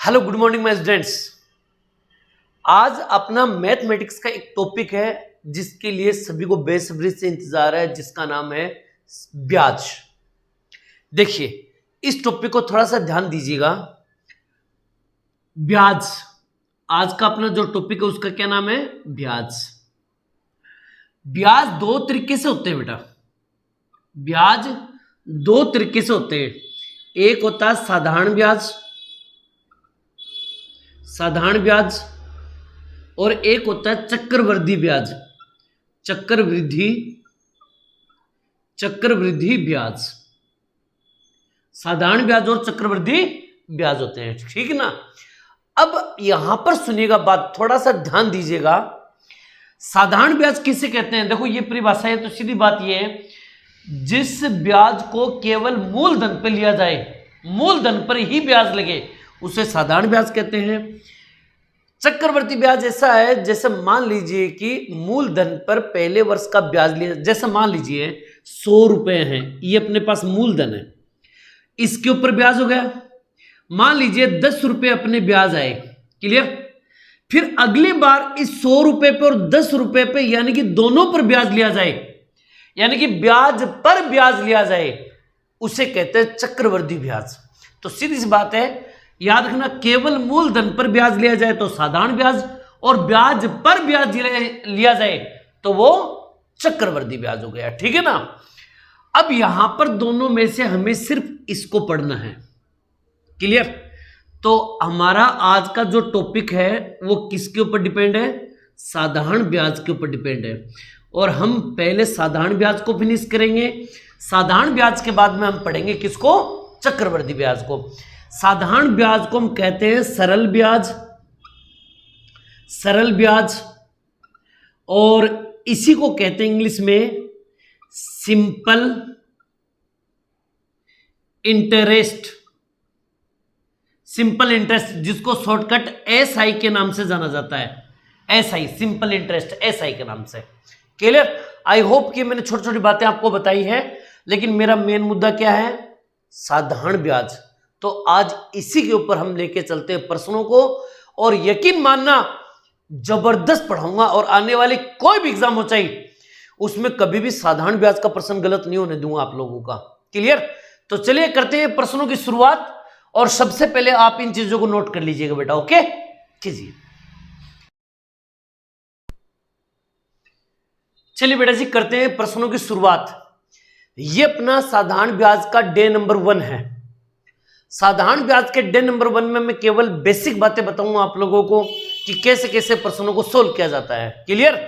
Hello good morning my students. आज अपना mathematics का एक टॉपिक है जिसके लिए सभी को बेसब्री से इंतजार है, जिसका नाम है ब्याज। देखिए इस टॉपिक को थोड़ा सा ध्यान दीजिएगा। ब्याज आज का अपना जो टॉपिक है उसका क्या नाम है? ब्याज। ब्याज दो तरीके से होते हैं बेटा। ब्याज दो तरीके से होते हैं। एक होता है साधारण ब्याज, साधारण ब्याज, और एक होता है चक्रवृद्धि ब्याज, चक्रवृद्धि ब्याज। साधारण ब्याज और चक्रवृद्धि ब्याज होते हैं, ठीक है ना। अब यहां पर सुनिएगा बात, थोड़ा सा ध्यान दीजिएगा। साधारण ब्याज किसे कहते हैं? देखो ये परिभाषा है तो सीधी बात ये है, जिस ब्याज को केवल मूलधन पर लिया जाए, मूलधन पर ही ब्याज लगे, उसे साधारण ब्याज कहते हैं। चक्रवृद्धि ब्याज ऐसा है जैसे मान लीजिए कि मूलधन पर पहले वर्ष का ब्याज लिया, जैसे मान लीजिए 100 रुपए हैं, ये अपने पास मूलधन है, इसके ऊपर ब्याज हो गया। मान लीजिए 10 रुपए अपने ब्याज आए, क्लियर। फिर अगली बार इस 100 रुपए पे और 10 रुपए पे यानी कि दोनों पर ब्याज लिया जाए, यानी कि ब्याज पर ब्याज लिया जाए, उसे कहते हैं चक्रवृद्धि ब्याज। तो सीधी सी बात है, याद रखना, केवल मूलधन पर ब्याज लिया जाए तो साधारण ब्याज, और ब्याज पर ब्याज लिया जाए तो वो चक्रवृद्धि ब्याज हो गया, ठीक है ना। अब यहां पर दोनों में से हमें सिर्फ इसको पढ़ना है, क्लियर। तो हमारा आज का जो टॉपिक है वो किसके ऊपर डिपेंड है? साधारण ब्याज के ऊपर डिपेंड है। और हम पहले साधारण ब्याज को फिनिश करेंगे, साधारण ब्याज के बाद में हम पढ़ेंगे किसको? चक्रवृद्धि ब्याज को। साधारण ब्याज को हम कहते हैं सरल ब्याज, सरल ब्याज, और इसी को कहते हैं इंग्लिश में सिंपल इंटरेस्ट, सिंपल इंटरेस्ट, जिसको शॉर्टकट एसआई के नाम से जाना जाता है। एसआई, सिंपल इंटरेस्ट, एसआई के नाम से, क्लियर। आई होप कि मैंने छोटी छोटी बातें आपको बताई है, लेकिन मेरा मेन मुद्दा क्या है? साधारण ब्याज। तो आज इसी के ऊपर हम लेके चलते हैं प्रश्नों को, और यकीन मानना जबरदस्त पढ़ाऊंगा, और आने वाले कोई भी एग्जाम हो चाहिए उसमें कभी भी साधारण ब्याज का प्रश्न गलत नहीं होने दूंगा आप लोगों का, क्लियर। तो चलिए करते हैं प्रश्नों की शुरुआत, और सबसे पहले आप इन चीजों को नोट कर लीजिएगा बेटा, ओके। कीजिए, चलिए बेटा जी करते हैं प्रश्नों की शुरुआत। ये अपना साधारण ब्याज का डे नंबर 1 है। साधारण ब्याज के डे नंबर 1 में मैं केवल बेसिक बातें बताऊंगा आप लोगों को कि कैसे कैसे प्रश्नों को सोल्व किया जाता है, क्लियर।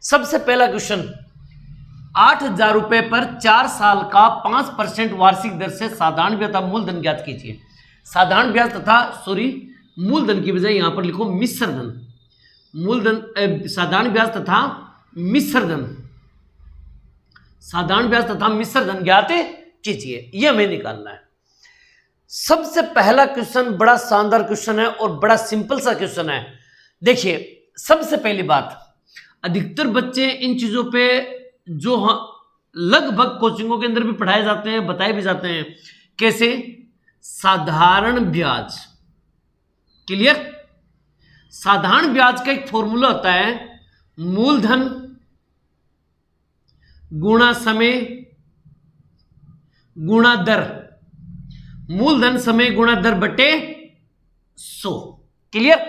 सबसे पहला क्वेश्चन, 8,000 रुपए पर 4 साल का 5% वार्षिक दर से साधारण ब्याज तथा मूलधन ज्ञात कीजिए। साधारण ब्याज तथा मूलधन की बजाय यहां पर लिखो मिश्र धन, मूलधन, साधारण ब्याज तथा मिश्र धन, साधारण ब्याज तथा मिश्र धन ज्ञात कीजिए, यह हमें निकालना है। सबसे पहला क्वेश्चन बड़ा शानदार क्वेश्चन है और बड़ा सिंपल सा क्वेश्चन है। देखिए सबसे पहली बात, अधिकतर बच्चे इन चीजों पे जो लगभग कोचिंगों के अंदर भी पढ़ाए जाते हैं, बताए भी जाते हैं, कैसे? साधारण ब्याज, क्लियर। साधारण ब्याज का एक फॉर्मूला होता है, मूलधन गुणा समय गुणा दर, मूलधन समय गुणा दर बटे 100, क्लियर।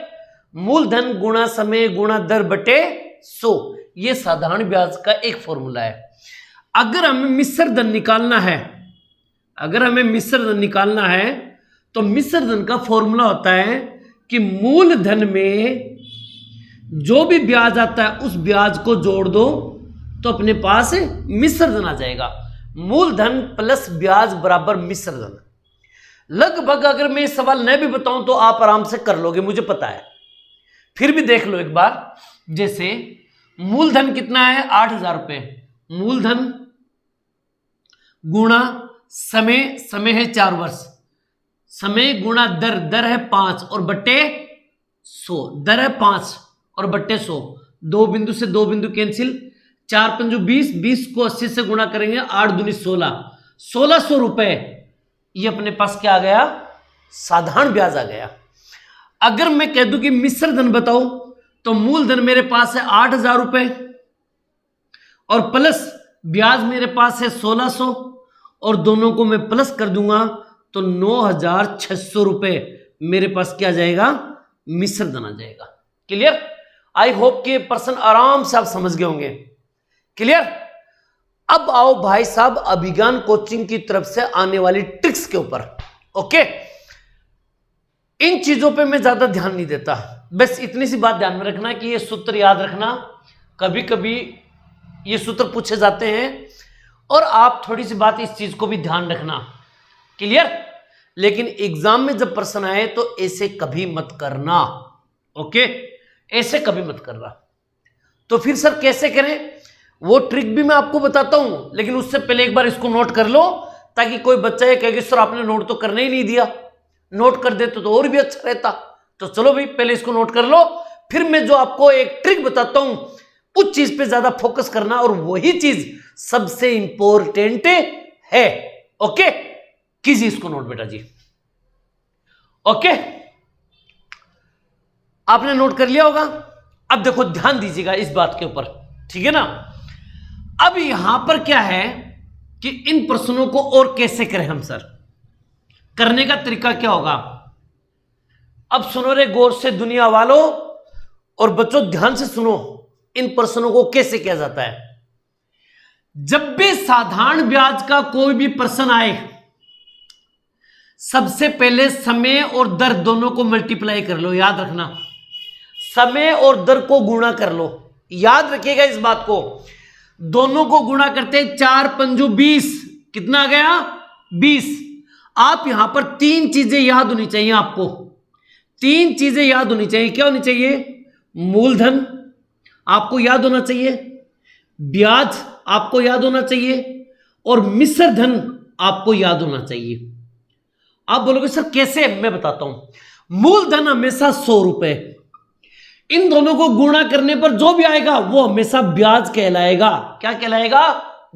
मूलधन गुणा समय गुणा दर बटे 100, यह साधारण ब्याज का एक फॉर्मूला है। अगर हमें मिश्र धन निकालना है, अगर हमें मिश्र धन निकालना है तो मिश्र धन का फॉर्मूला होता है कि मूलधन में जो भी ब्याज आता है उस ब्याज को जोड़ दो तो अपने पास मिश्र धन आ जाएगा। मूलधन प्लस ब्याज बराबर मिश्र धन। लगभग अगर मैं इस सवाल नहीं भी बताऊं तो आप आराम से कर लोगे, मुझे पता है, फिर भी देख लो एक बार। जैसे मूलधन कितना है? 8,000 रुपए, मूलधन गुणा समय, समय है 4 वर्ष, समय गुणा दर, दर है 5 और बट्टे 100, दर है 5 और बट्टे 100, 2 बिंदु से 2 बिंदु कैंसिल, 4 पंजू 20, 20 को 80 से गुणा करेंगे, 8 दूनी 16, 1600 रुपए, ये अपने पास क्या आ गया? साधारण ब्याज आ गया। अगर मैं कह दूं कि मिश्र धन बताओ, तो मूलधन मेरे पास है 8,000 रुपए और प्लस ब्याज मेरे पास है 1,600 और दोनों को मैं प्लस कर दूंगा तो 9,600 रुपए मेरे पास क्या जाएगा, मिश्र धन आ जाएगा। क्लियर? आई होप कि पर्सन आराम से आप समझ गए होंगे। क्लियर? अब आओ भाई साहब अभिज्ञान कोचिंग की तरफ से आने वाली ट्रिक्स के ऊपर। ओके, इन चीजों पे मैं ज्यादा ध्यान नहीं देता, बस इतनी सी बात ध्यान में रखना कि ये सूत्र याद रखना, कभी कभी ये सूत्र पूछे जाते हैं और आप थोड़ी सी बात इस चीज को भी ध्यान रखना। क्लियर? लेकिन एग्जाम में जब प्रश्न आए तो ऐसे कभी मत करना। ओके, ऐसे कभी मत करना। तो फिर सर कैसे करें, वो ट्रिक भी मैं आपको बताता हूं, लेकिन उससे पहले एक बार इसको नोट कर लो, ताकि कोई बच्चा ये कहे कि सर आपने नोट तो करने ही नहीं दिया, नोट कर देते तो और भी अच्छा रहता। तो चलो भाई पहले इसको नोट कर लो, फिर मैं जो आपको एक ट्रिक बताता हूं उस चीज पे ज्यादा फोकस करना, और वही चीज सबसे इंपॉर्टेंट है। ओके, कीजिए इसको नोट बेटा जी। ओके, आपने नोट कर लिया होगा। अब देखो ध्यान दीजिएगा इस बात के ऊपर, ठीक है ना। अब यहां पर क्या है कि इन प्रश्नों को और कैसे करें हम सर, करने का तरीका क्या होगा। अब सुनो रे गौर से दुनिया वालों, और बच्चों ध्यान से सुनो, इन प्रश्नों को कैसे किया जाता है। जब भी साधारण ब्याज का कोई भी प्रश्न आए, सबसे पहले समय और दर दोनों को मल्टीप्लाई कर लो। याद रखना, समय और दर को गुणा कर लो। याद रखिएगा इस बात को, दोनों को गुणा करते 4 पंजू 20, कितना आ गया 20। आप यहां पर 3 चीजें याद होनी चाहिए आपको, 3 चीजें याद होनी चाहिए। क्या होनी चाहिए? मूलधन आपको याद होना चाहिए, ब्याज आपको याद होना चाहिए, और मिश्र धन आपको याद होना चाहिए। आप बोलोगे सर कैसे, मैं बताता हूं। मूलधन हमेशा 100 रुपए, इन दोनों को गुणा करने पर जो भी आएगा वो हमेशा ब्याज कहलाएगा। क्या कहलाएगा?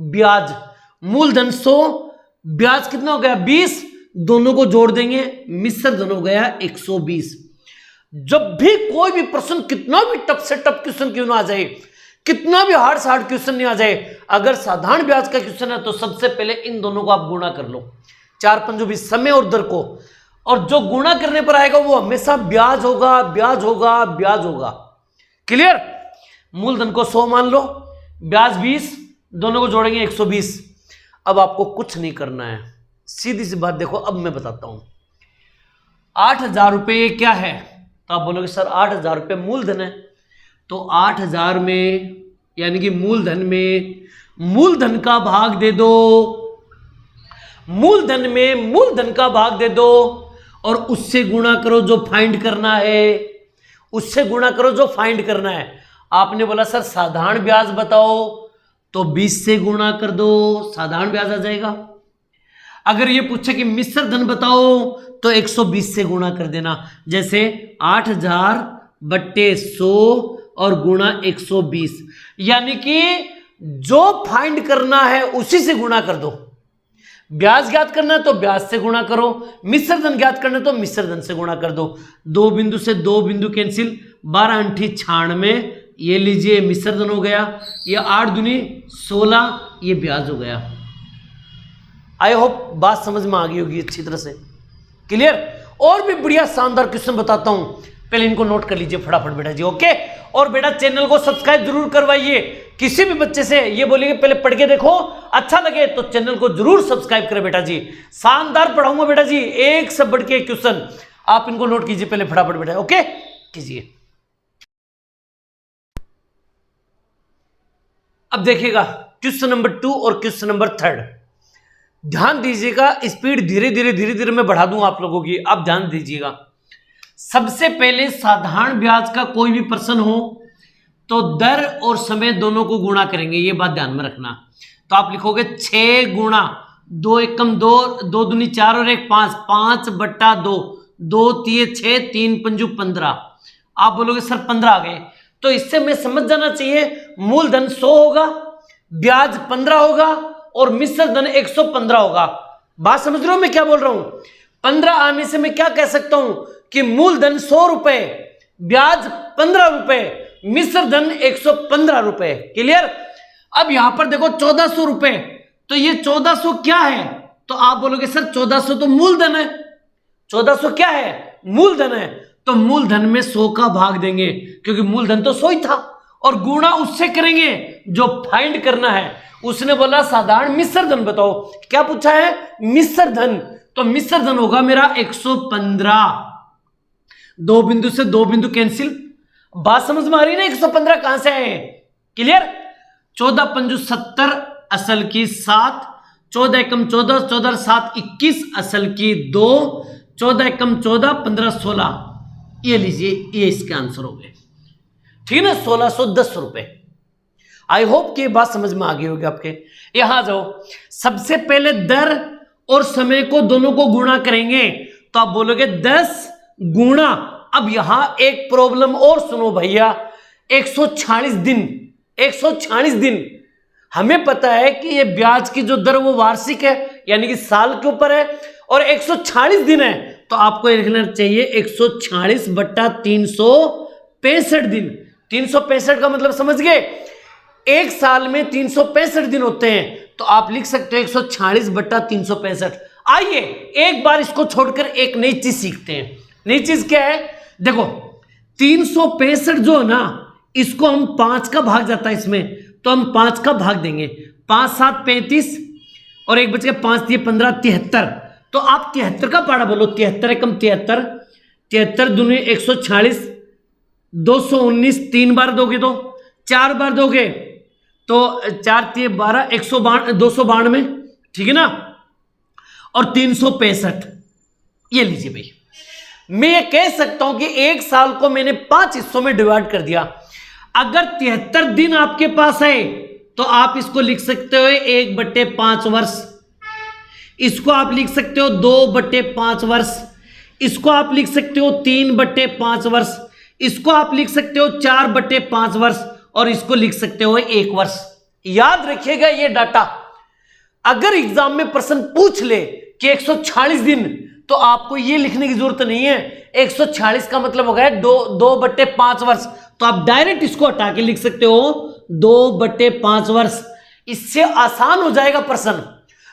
ब्याज। मूलधन 100, ब्याज कितना हो गया 20, दोनों को जोड़ देंगे, मिश्र धन हो गया 120। जब भी कोई भी प्रश्न कितना भी टफ से टफ क्वेश्चन क्यों ना आ जाए, कितना भी हार्ड से हार्ड क्वेश्चन नहीं आ जाए, अगर साधारण ब्याज का क्वेश्चन है तो सबसे पहले इन दोनों को आप गुणा कर लो, 4 पंजो 20, समय और दर को, और जो गुणा करने पर आएगा वो हमेशा ब्याज होगा, ब्याज होगा, ब्याज होगा। क्लियर? मूलधन को 100 मान लो, ब्याज 20, दोनों को जोड़ेंगे 120। अब आपको कुछ नहीं करना है, सीधी सी बात देखो, अब मैं बताता हूं। 8,000 रुपये क्या है, तो आप बोलोगे सर 8,000 रुपये मूलधन है, तो 8,000 में यानी कि मूलधन में मूलधन का भाग दे दो, मूलधन में मूलधन का भाग दे दो, और उससे गुणा करो जो फाइंड करना है, उससे गुणा करो जो फाइंड करना है। आपने बोला सर साधारण ब्याज बताओ, तो 20 से गुणा कर दो, साधारण ब्याज आ जाएगा। अगर ये पूछे कि मिश्र धन बताओ, तो 120 से गुणा कर देना। जैसे 8,000 बट्टे 100 और गुणा 120, यानी कि जो फाइंड करना है उसी से गुणा कर दो। ब्याज ज्ञात करना है तो ब्याज से गुणा करो, मिश्र धन ज्ञात करना है तो मिश्र धन से गुणा कर दो। 2 बिंदु से 2 बिंदु कैंसिल, 12 अंठी 96, ये लीजिए मिश्र धन हो गया, ये 8 दूनी 16, ये ब्याज हो गया। आई होप बात समझ में आ गई होगी अच्छी तरह से। क्लियर? और भी बढ़िया शानदार क्वेश्चन बताता हूं, पहले इनको नोट कर लीजिए फटाफट बेटा जी। ओके, और बेटा चैनल को सब्सक्राइब जरूर करवाइए। किसी भी बच्चे से ये बोलेंगे पहले पढ़ के देखो, अच्छा लगे तो चैनल को जरूर सब्सक्राइब करें बेटा जी। शानदार पढ़ाऊंगा बेटा जी, एक से बढ़ के क्वेश्चन, आप इनको नोट कीजिए पहले फटाफट बेटा। ओके, कीजिए। अब देखिएगा क्वेश्चन नंबर 2 और क्वेश्चन नंबर 3, ध्यान दीजिएगा। स्पीड धीरे धीरे मैं बढ़ा दूंगा आप लोगों की, आप ध्यान दीजिएगा। सबसे पहले साधारण ब्याज का कोई भी प्रश्न हो तो दर और समय दोनों को गुणा करेंगे, ये बात ध्यान में रखना। तो आप लिखोगे 6 गुणा 2 एकम 2, 2 दूनी 4 और 1 5, 5 बट्टा 2, 2 तिये 6, 3 पंजू 15। आप बोलोगे सर 15 आ गए, तो इससे मैं समझ जाना चाहिए मूलधन 100 होगा, ब्याज 15 होगा और मिश्र धन 115 होगा। बात समझ रहे हो मैं क्या बोल रहा हूं? 15 आने से मैं क्या कह सकता हूं कि मूलधन 100 रुपए, ब्याज 15 रुपए, मिश्र धन 115 रुपए। क्लियर। अब यहां पर देखो 1400 रुपए, तो ये 1400 क्या है? तो आप बोलोगे सर 1400 तो मूलधन है। 1400 क्या है? मूलधन है। तो मूलधन में 100 का भाग देंगे, क्योंकि मूलधन तो 100 ही था, और गुणा उससे करेंगे जो फाइंड करना है। उसने बोला साधारण मिश्र धन बताओ। क्या पूछा है? मिश्र धन। तो मिश्र धन होगा मेरा 115। 2 बिंदु से 2 बिंदु कैंसिल। बात समझ में आ रही है ना? 115 कहां से आए? क्लियर। 14 पंजू 70, असल की 7, 14 एकम 14, 14 7 21, असल की 2, 14 एकम 14, 15 16। ये लीजिए, ये इसके आंसर हो गए। ठीक है ना? 1610 रुपए। आई होप कि ये बात समझ में आ गई होगी आपके। यहां जाओ, सबसे पहले दर और समय को दोनों को गुणा करेंगे, तो आप बोलोगे 10 गुणा। अब यहां एक प्रॉब्लम और सुनो भैया, 146 दिन। 146 दिन हमें पता है कि ये ब्याज की जो दर वो वार्षिक है, यानी कि साल के ऊपर है, और 146 दिन है, तो आपको लिखना चाहिए 146 बट्टा 365 दिन। 365 का मतलब समझ गए? एक साल में 365 दिन होते हैं, तो आप लिख सकते हो 146 बट्टा 365। आइए एक बार इसको छोड़कर एक नई चीज सीखते हैं। नई चीज क्या है? देखो 365 जो है ना, इसको हम 5 का भाग जाता है इसमें, तो हम 5 का भाग देंगे। 5 7 35, और एक बच के 5 दिए 15, 73। तो आप 73 का पाड़ा बोलो। 73 एकम 73, 73 दूनी 146, 219, 3 बार दोगे तो 4 बार दोगे तो 4 3 12, 292, ठीक है ना? और 365। ये लीजिए भाई, मैं ये कह सकता हूं कि एक साल को मैंने 5 हिस्सों में डिवाइड कर दिया। अगर 73 दिन आपके पास है, तो आप इसको लिख सकते हो 1/5 वर्ष। इसको आप लिख सकते हो 2/5 वर्ष। इसको आप लिख सकते हो 3/5 वर्ष। इसको आप लिख सकते हो 4/5 वर्ष, और इसको लिख सकते हो 1 वर्ष। याद रखिएगा ये डाटा। अगर एग्जाम में प्रश्न पूछ ले कि 146 दिन, तो आपको ये लिखने की जरूरत नहीं है। 146 का मतलब हो गया 2/5 वर्ष, तो आप डायरेक्ट इसको हटा के लिख सकते हो 2/5 वर्ष। इससे आसान हो जाएगा प्रश्न।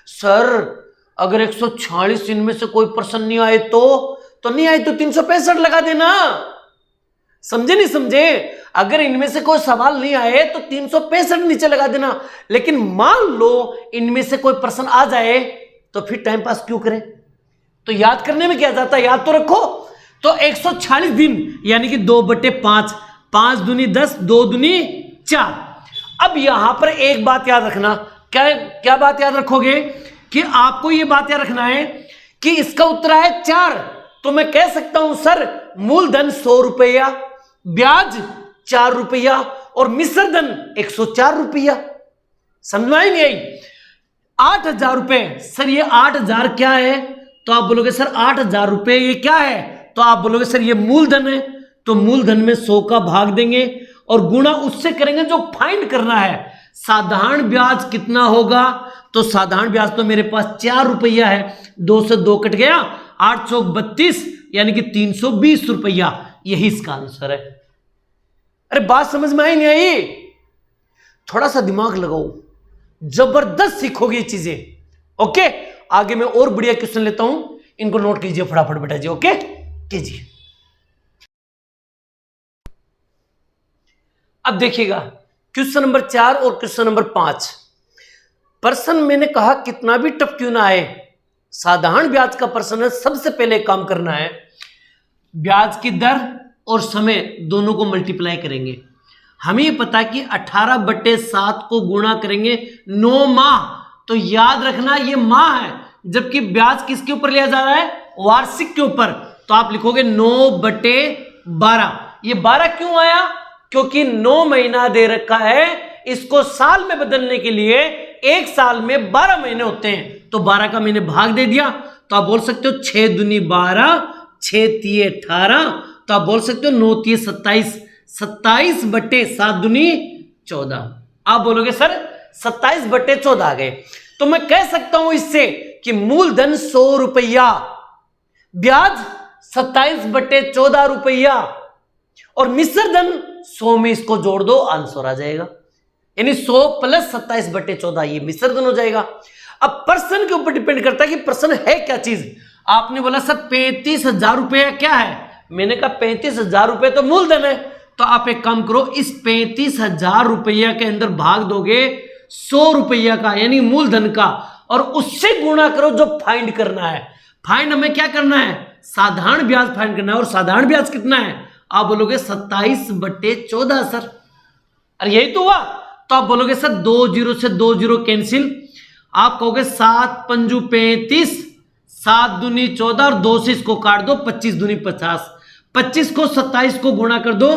सर अगर 146 दिन में से कोई प्रश्न नहीं आए तो नहीं आए तो 365 लगा देना। समझे नहीं समझे? अगर इनमें से कोई सवाल नहीं आए तो 365 नीचे लगा देना। लेकिन मान लो इनमें से कोई प्रश्न आ जाए, तो फिर टाइम पास क्यों करें? तो याद करने में क्या जाता है? याद तो रखो। तो 146 दिन यानी कि 2/5, 5 दूनी 10, 2 दूनी 4। अब यहां पर एक बात याद रखना। क्या बात याद रखोगे? कि आपको यह बात याद रखना है कि इसका उत्तर है 4। तो मैं कह सकता हूं सर मूलधन 100 रुपया, ब्याज 4 रुपया, और मिश्र धन 104 रुपया। समझ में आई नहीं आई? 8000 रुपए। सर ये 8000 क्या है? तो आप बोलोगे सर 8000 रुपए ये क्या है? तो आप बोलोगे सर ये मूलधन है। तो मूलधन में 100 का भाग देंगे और गुणा उससे करेंगे जो फाइंड करना है। साधारण ब्याज कितना होगा? तो साधारण ब्याज तो मेरे पास 4 रुपया है। 2 से 2 कट गया, 8 चौक 32, यानी कि 320 रुपया। यही इसका आंसर है। अरे बात समझ में आई नहीं आई? थोड़ा सा दिमाग लगाओ, जबरदस्त सीखोगे ये चीजें। ओके, आगे मैं और बढ़िया क्वेश्चन लेता हूं, इनको नोट कीजिए फटाफट बेटा जी। ओके कीजिए। अब देखिएगा क्वेश्चन नंबर 4 और क्वेश्चन नंबर 5। प्रश्न मैंने कहा कितना भी टफ क्यों ना आए, साधारण ब्याज का प्रश्न है। सबसे पहले काम करना है, ब्याज की दर और समय दोनों को मल्टीप्लाई करेंगे। हमें यह पता है कि 18/7 को गुणा करेंगे 9 माह। तो याद रखना ये माह है, जबकि ब्याज किसके ऊपर लिया जा रहा है? वार्षिक के ऊपर। तो आप लिखोगे 9/12। ये 12 क्यों आया? क्योंकि 9 महीना दे रखा है, इसको साल में बदलने के लिए एक साल में 12 महीने होते हैं। तो 12 का मैंने भाग दे दिया। तो आप बोल सकते हो 6 दूनी 12, 6 तिये 18। तो आप बोल सकते हो 9 तिये 27, 27/7 दूनी 14। आप बोलोगे सर 27/14 आ गए। तो मैं कह सकता हूं इससे कि मूलधन 100 रुपया, ब्याज 27/14 रुपया, और मिश्र धन 100 में इसको जोड़ दो, आंसर आ जाएगा। यानी 100 प्लस 27/14 ये मिश्र धन हो जाएगा। अब पर्सन के ऊपर डिपेंड करता है कि पर्सन है क्या चीज। आपने बोला सर 35,000 रुपया क्या है, मैंने कहा 35,000 रुपये तो मूलधन है। तो आप एक काम करो, इस 35,000 रुपया के अंदर भाग दोगे 100 रुपया का यानी मूलधन का, और उससे गुणा करो जो फाइंड करना है। फाइंड हमें क्या करना है, साधारण ब्याज फाइंड करना है। और साधारण ब्याज कितना है, आप बोलोगे 27/14 सर। अरे यही तो हुआ। तो आप बोलोगे सर 2 0 से 2 0 कैंसिल, आप कहोगे 7 पंजू 35, 7 दूनी 14 और 2 से इसको काट दो, 25 दूनी 50, 25 को 27 को गुणा कर दो,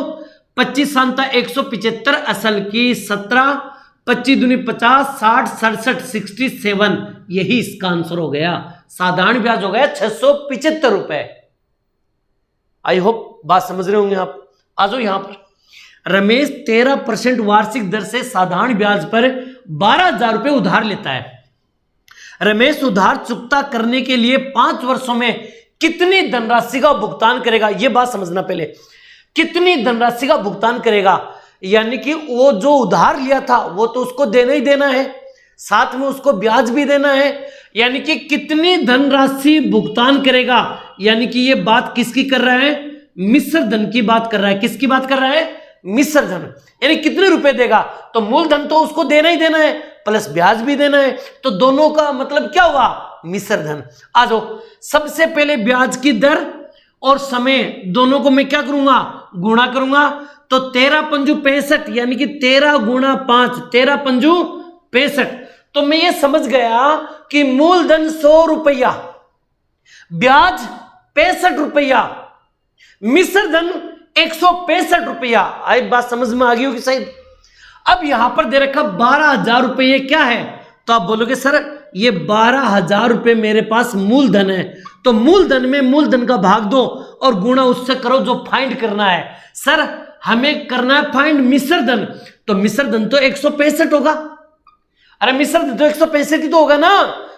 25 सांता 175, असल की 17, 25 दूनी 50, 60 67 67, यही इसका आंसर हो गया। साधारण ब्याज हो गया 675 रुपए। आई होप बात समझ रहे होंगे आप। आ जाओ यहां पर। रमेश 13% वार्षिक दर से साधारण ब्याज पर 12,000 रुपए उधार लेता है। रमेश उधार चुकता करने के लिए 5 वर्षों में कितनी धनराशि का भुगतान करेगा, यह बात समझना पहले। कितनी धनराशि का भुगतान करेगा, यानी कि वो जो उधार लिया था वो तो उसको देना ही देना है, साथ में उसको ब्याज भी देना है। यानी कि कितनी धनराशि भुगतान करेगा, यानी कि ये बात किसकी कर रहा है, मिश्र धन की बात कर रहा है। किसकी बात कर रहा है, मिश्र धन। यानी कितने रुपए देगा, तो मूलधन तो उसको देना ही देना है, प्लस ब्याज भी देना है। तो दोनों का मतलब क्या हुआ, मिश्र धन। आ जाओ, सबसे पहले ब्याज की दर और समय दोनों को मैं क्या करूंगा, गुणा करूंगा। तो 13 पंजू 65, यानी कि 13 गुणा 5, 13 पंजू 65। तो मैं ये समझ गया कि मूलधन 100 रुपया, ब्याज 65 रुपया, मिश्र धन 165 रुपया। आई बात समझ में आ गई होगी शायद। अब यहां पर दे रखा 12,000 रुपये क्या है, तो आप बोलोगे सर ये 12,000 रुपये मेरे पास मूलधन है। तो मूलधन में मूलधन का भाग दो और गुणा उससे करो जो फाइंड करना है। सर हमें करना है फाइंड मिश्र धन, तो मिश्र धन तो 165 होगा। अरे मिश्र धन तो 165 ही तो होगा ना,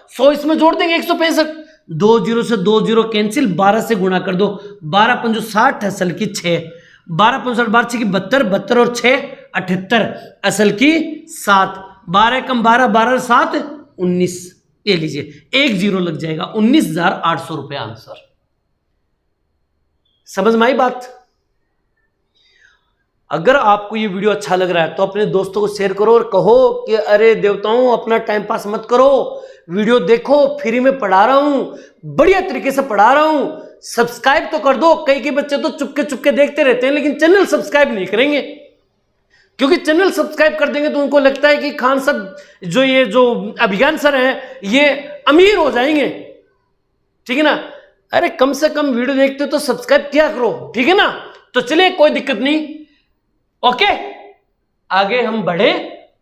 100 इसमें जोड़ देंगे 165। 2 0 से 2 0 कैंसिल, 12 से गुणा कर दो, 12 पंजो 60, असल की 6, 12 पंजो 12 की 72, 72 और 6 78, असल की 7, 12 कम 12, 12 7 19। ये लीजिए 1 0 लग जाएगा, 19,800 रुपये आंसर। समझ में आई बात। अगर आपको ये वीडियो अच्छा लग रहा है तो अपने दोस्तों को शेयर करो और कहो कि अरे देवताओं अपना टाइम पास मत करो, वीडियो देखो, फ्री में पढ़ा रहा हूं, बढ़िया तरीके से पढ़ा रहा हूं। सब्सक्राइब तो कर दो। कई बच्चे तो चुपके चुपके देखते रहते हैं लेकिन चैनल सब्सक्राइब नहीं करेंगे, क्योंकि चैनल सब्सक्राइब कर देंगे तो उनको लगता है कि खान साहब जो अभिज्ञान सर हैं ये अमीर हो जाएंगे, ठीक है ना। अरे कम से कम वीडियो देखते हो तो सब्सक्राइब किया करो, ठीक है ना। तो चलिए कोई दिक्कत नहीं, ओके आगे हम बढ़े।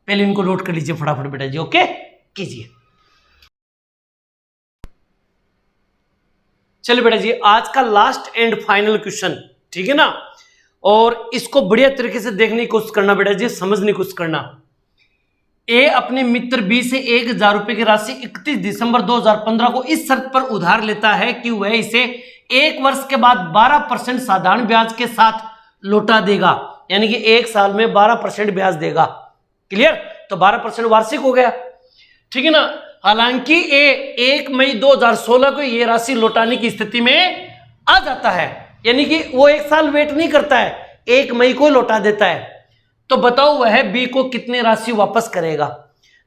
पहले इनको लोड कर लीजिए फटाफट बेटा जी, ओके कीजिए। चलिए बेटा जी आज का लास्ट एंड फाइनल क्वेश्चन, ठीक है ना। और इसको बढ़िया तरीके से देखने की कोशिश करना बेटा जी, समझने की कोशिश करना। ए अपने मित्र बी से 1,000 रुपए की राशि 31 दिसंबर 2015 को इस शर्त पर उधार लेता है कि वह इसे 1 वर्ष के बाद 12% साधारण ब्याज के साथ लौटा देगा, यानी कि 1 साल में 12% ब्याज देगा। क्लियर। तो 12% वार्षिक हो गया, ठीक है ना। हालांकि ए 1 मई 2016 को यह राशि लौटाने की स्थिति में आ जाता है, यानी कि वो 1 साल वेट नहीं करता है, 1 मई को लौटा देता है। तो बताओ वह बी को कितनी राशि वापस करेगा।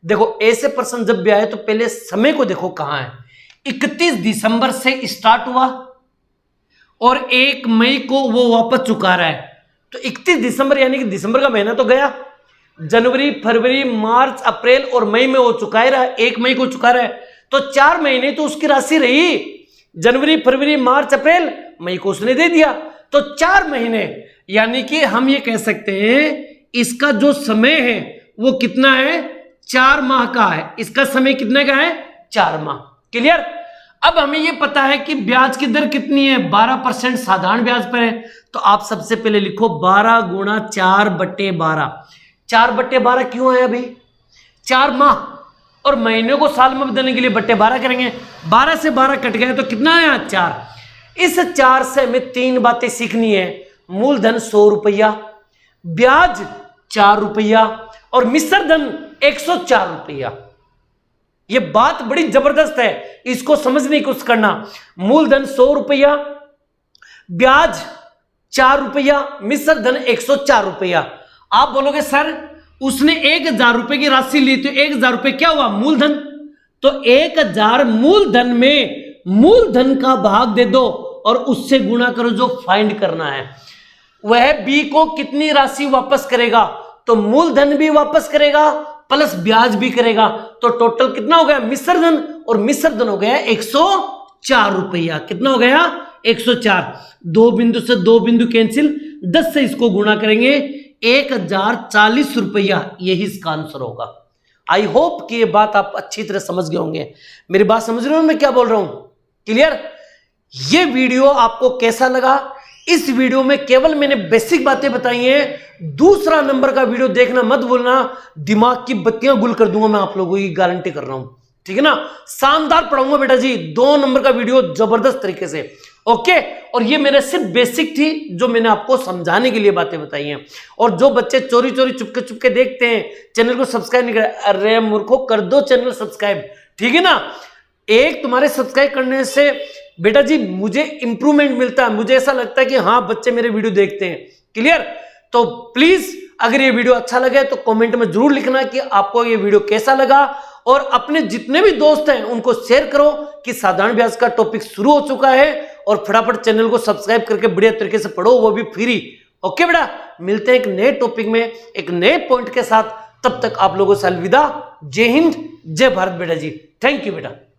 देखो ऐसे प्रश्न जब भी आए तो पहले समय को देखो कहां है। 31 दिसंबर से स्टार्ट हुआ और 1 मई को वो वापस चुका रहा है। तो 31 दिसंबर यानी कि दिसंबर का महीना तो गया, जनवरी फरवरी मार्च अप्रैल और मई में वो चुका ही रहा है, 1 मई को चुका रहा है। तो 4 महीने तो उसकी राशि रही, जनवरी फरवरी मार्च अप्रैल मई को उसने दे दिया। तो 4 महीने, यानी कि हम ये कह सकते हैं इसका जो समय है वो कितना है, 4 माह का है। इसका समय कितने का है, 4 माह। क्लियर। अब हमें ये पता है कि ब्याज की दर कितनी है, 12% साधारण ब्याज पर है। तो आप सबसे पहले लिखो 12 गुणा 4/12। 4/12 क्यों है अभी, 4 माह और महीने को साल में बदलने के लिए 12 करेंगे। 12 से 12 कट गए तो कितना आया, 4। इस 4 से हमें 3 बातें सीखनी है। मूलधन 100 रुपया, ब्याज 4 रुपया और मिश्र धन 104 रुपया। ये बात बड़ी जबरदस्त है, इसको समझने की कोशिश करना। मूलधन 100 रुपया, ब्याज 4 रुपया, मिश्र धन 104 रुपया। आप बोलोगे सर उसने 1000 रुपए की राशि ली तो 1000 रुपए क्या हुआ? मूलधन। तो 1000 मूलधन में मूलधन का भाग दे दो और उससे गुणा करो जो फाइंड करना है। वह बी को कितनी राशि वापस करेगा? तो मूलधन भी वापस करेगा प्लस ब्याज भी करेगा। तो टोटल कितना हो गया? मिश्र धन, और मिश्र धन हो गया 104 रुपया। कितना हो गया? 104। 2 बिंदु से 2 बिंदु कैंसिल, 10 से इसको गुणा करेंगे 1040 रुपया, यही इसका आंसर होगा। आई होप कि ये बात आप अच्छी तरह समझ गए होंगे। मेरी बात समझ रहे हो मैं क्या बोल रहा हूं? क्लियर? ये वीडियो आपको कैसा लगा? इस वीडियो में केवल मैंने बेसिक बातें बताई हैं। दूसरा नंबर का वीडियो देखना मत भूलना, दिमाग की बत्तियां गुल कर दूंगा मैं आप लोगों की, गारंटी कर रहा हूं। ठीक है ना? शानदार पढ़ाऊंगा बेटा जी, 2 नंबर का वीडियो जबरदस्त तरीके से। ओके, और ये मेरे सिर्फ बेसिक थी जो मैंने आपको समझाने के लिए बातें बताई हैं। और जो बच्चे चोरी चोरी चुपके चुपके देखते हैं, चैनल को सब्सक्राइब नहीं करे, अरे मूर्खों कर दो चैनल सब्सक्राइब। ठीक है ना? एक तुम्हारे सब्सक्राइब करने से बेटा जी मुझे इंप्रूवमेंट मिलता है, मुझे ऐसा लगता है कि हाँ बच्चे मेरे वीडियो देखते हैं। क्लियर? तो प्लीज अगर ये वीडियो अच्छा लगे तो कमेंट में जरूर लिखना कि आपको ये वीडियो कैसा लगा, और अपने जितने भी दोस्त हैं उनको शेयर करो कि साधारण ब्याज का टॉपिक शुरू हो चुका है, और फटाफट चैनल को सब्सक्राइब करके बढ़िया तरीके से पढ़ो, वो भी फ्री। ओके बेटा, मिलते हैं एक नए टॉपिक में एक नए पॉइंट के साथ। तब तक आप लोगों से अलविदा। जय हिंद, जय भारत बेटा जी। थैंक यू बेटा।